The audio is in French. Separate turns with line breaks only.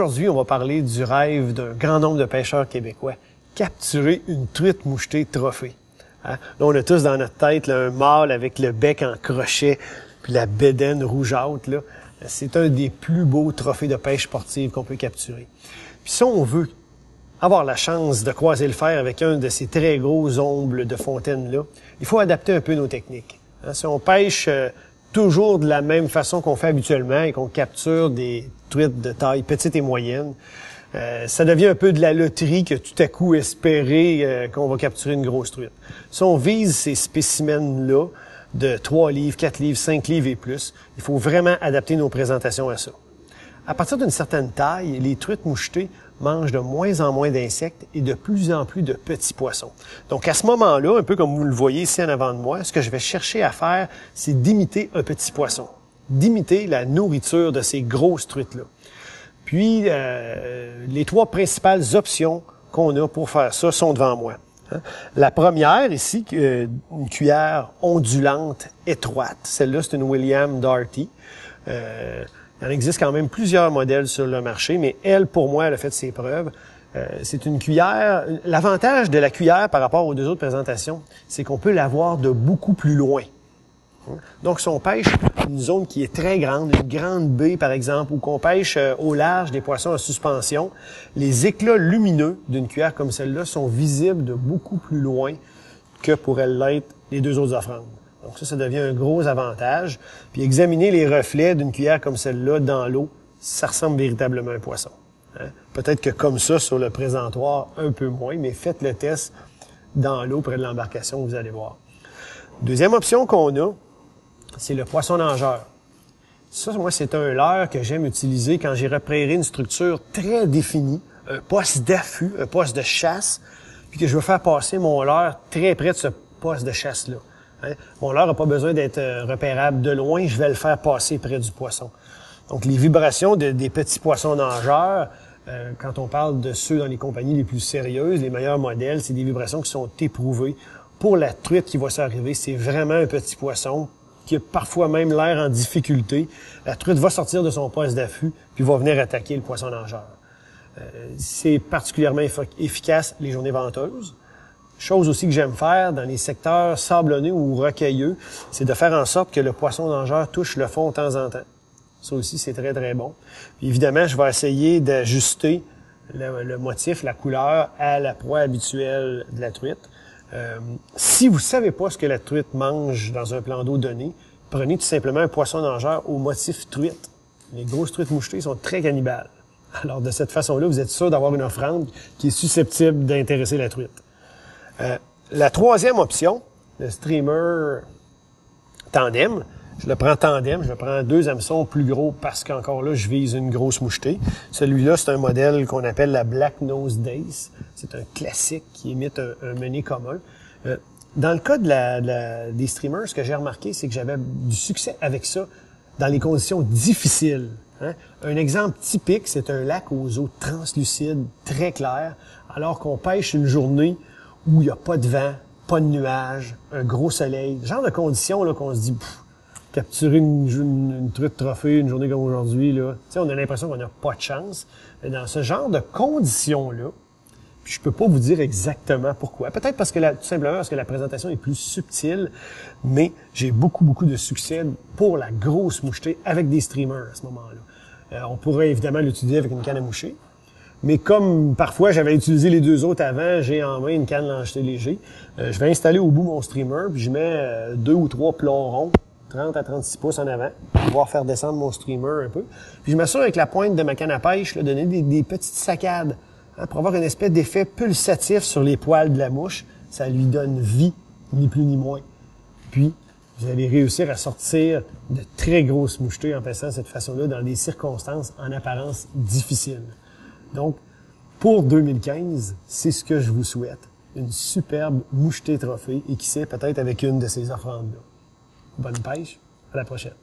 Aujourd'hui, on va parler du rêve d'un grand nombre de pêcheurs québécois, capturer une truite mouchetée trophée. Hein? Là, on a tous dans notre tête là, un mâle avec le bec en crochet, puis la bédaine rougeâtre. Là. C'est un des plus beaux trophées de pêche sportive qu'on peut capturer. Puis si on veut avoir la chance de croiser le fer avec un de ces très gros ombres de fontaine-là, il faut adapter un peu nos techniques. Hein? Si on pêche toujours de la même façon qu'on fait habituellement et qu'on capture des truites de taille petite et moyenne, ça devient un peu de la loterie que tout à coup espérer qu'on va capturer une grosse truite. Si on vise ces spécimens-là de 3 livres, 4 livres, 5 livres et plus, il faut vraiment adapter nos présentations à ça. À partir d'une certaine taille, les truites mouchetées mangent de moins en moins d'insectes et de plus en plus de petits poissons. Donc, à ce moment-là, un peu comme vous le voyez ici en avant de moi, ce que je vais chercher à faire, c'est d'imiter un petit poisson, d'imiter la nourriture de ces grosses truites-là. Puis, les 3 principales options qu'on a pour faire ça sont devant moi. La première, ici, une cuillère ondulante, étroite. Celle-là, c'est une William Darty. Il en existe quand même plusieurs modèles sur le marché, mais elle, pour moi, elle a fait ses preuves. C'est une cuillère. L'avantage de la cuillère par rapport aux 2 autres présentations, c'est qu'on peut l'avoir de beaucoup plus loin. Donc, si on pêche une zone qui est très grande, une grande baie, par exemple, ou qu'on pêche au large des poissons en suspension, les éclats lumineux d'une cuillère comme celle-là sont visibles de beaucoup plus loin que pourraient l'être les 2 autres offrandes. Donc ça devient un gros avantage. Puis examiner les reflets d'une cuillère comme celle-là dans l'eau, ça ressemble véritablement à un poisson. Hein? Peut-être que comme ça, sur le présentoir, un peu moins, mais faites le test dans l'eau près de l'embarcation, vous allez voir. Deuxième option qu'on a, c'est le poisson nageur. Ça, moi, c'est un leurre que j'aime utiliser quand j'ai repéré une structure très définie, un poste d'affût, un poste de chasse, puis que je veux faire passer mon leurre très près de ce poste de chasse-là. Hein? Mon leurre n'a pas besoin d'être repérable de loin, je vais le faire passer près du poisson. Donc, les vibrations des petits poissons nageurs, quand on parle de ceux dans les compagnies les plus sérieuses, les meilleurs modèles, c'est des vibrations qui sont éprouvées. Pour la truite qui va s'arriver, c'est vraiment un petit poisson qui a parfois même l'air en difficulté. La truite va sortir de son poste d'affût puis va venir attaquer le poisson nageur. C'est particulièrement efficace les journées venteuses. Chose aussi que j'aime faire dans les secteurs sablonneux ou rocailleux, c'est de faire en sorte que le poisson nageur touche le fond de temps en temps. Ça aussi, c'est très, très bon. Puis évidemment, je vais essayer d'ajuster le motif, la couleur, à la proie habituelle de la truite. Si vous savez pas ce que la truite mange dans un plan d'eau donné, prenez tout simplement un poisson nageur au motif truite. Les grosses truites mouchetées sont très cannibales. Alors, de cette façon-là, vous êtes sûr d'avoir une offrande qui est susceptible d'intéresser la truite. La troisième option, le streamer tandem, je le prends tandem, je prends 2 hameçons plus gros parce qu'encore là, je vise une grosse mouchetée. Celui-là, c'est un modèle qu'on appelle la Black Nose Dace. C'est un classique qui imite un mené commun. Dans le cas des streamers, ce que j'ai remarqué, c'est que j'avais du succès avec ça dans les conditions difficiles. Hein? Un exemple typique, c'est un lac aux eaux translucides, très claires, alors qu'on pêche une journée où il n'y a pas de vent, pas de nuages, un gros soleil. Le genre de conditions là, qu'on se dit, capturer une truite trophée une journée comme aujourd'hui, là, on a l'impression qu'on n'a pas de chance. Mais dans ce genre de conditions-là, puis je peux pas vous dire exactement pourquoi. Peut-être parce que tout simplement parce que la présentation est plus subtile, mais j'ai beaucoup de succès pour la grosse mouchetée avec des streamers à ce moment-là. On pourrait évidemment l'utiliser avec une canne à moucher, mais comme parfois j'avais utilisé les 2 autres avant, j'ai en main une canne lancheté léger. Je vais installer au bout mon streamer, puis je mets 2 ou 3 plombs ronds, 30 à 36 pouces en avant, pour pouvoir faire descendre mon streamer un peu. Puis je m'assure avec la pointe de ma canne à pêche là, de donner des petites saccades, hein, pour avoir une espèce d'effet pulsatif sur les poils de la mouche. Ça lui donne vie, ni plus ni moins. Puis, vous allez réussir à sortir de très grosses mouchetées en passant de cette façon-là dans des circonstances en apparence difficiles. Donc, pour 2015, c'est ce que je vous souhaite. Une superbe mouchetée trophée et qui sait, peut-être avec une de ces offrandes-là. Bonne pêche, à la prochaine.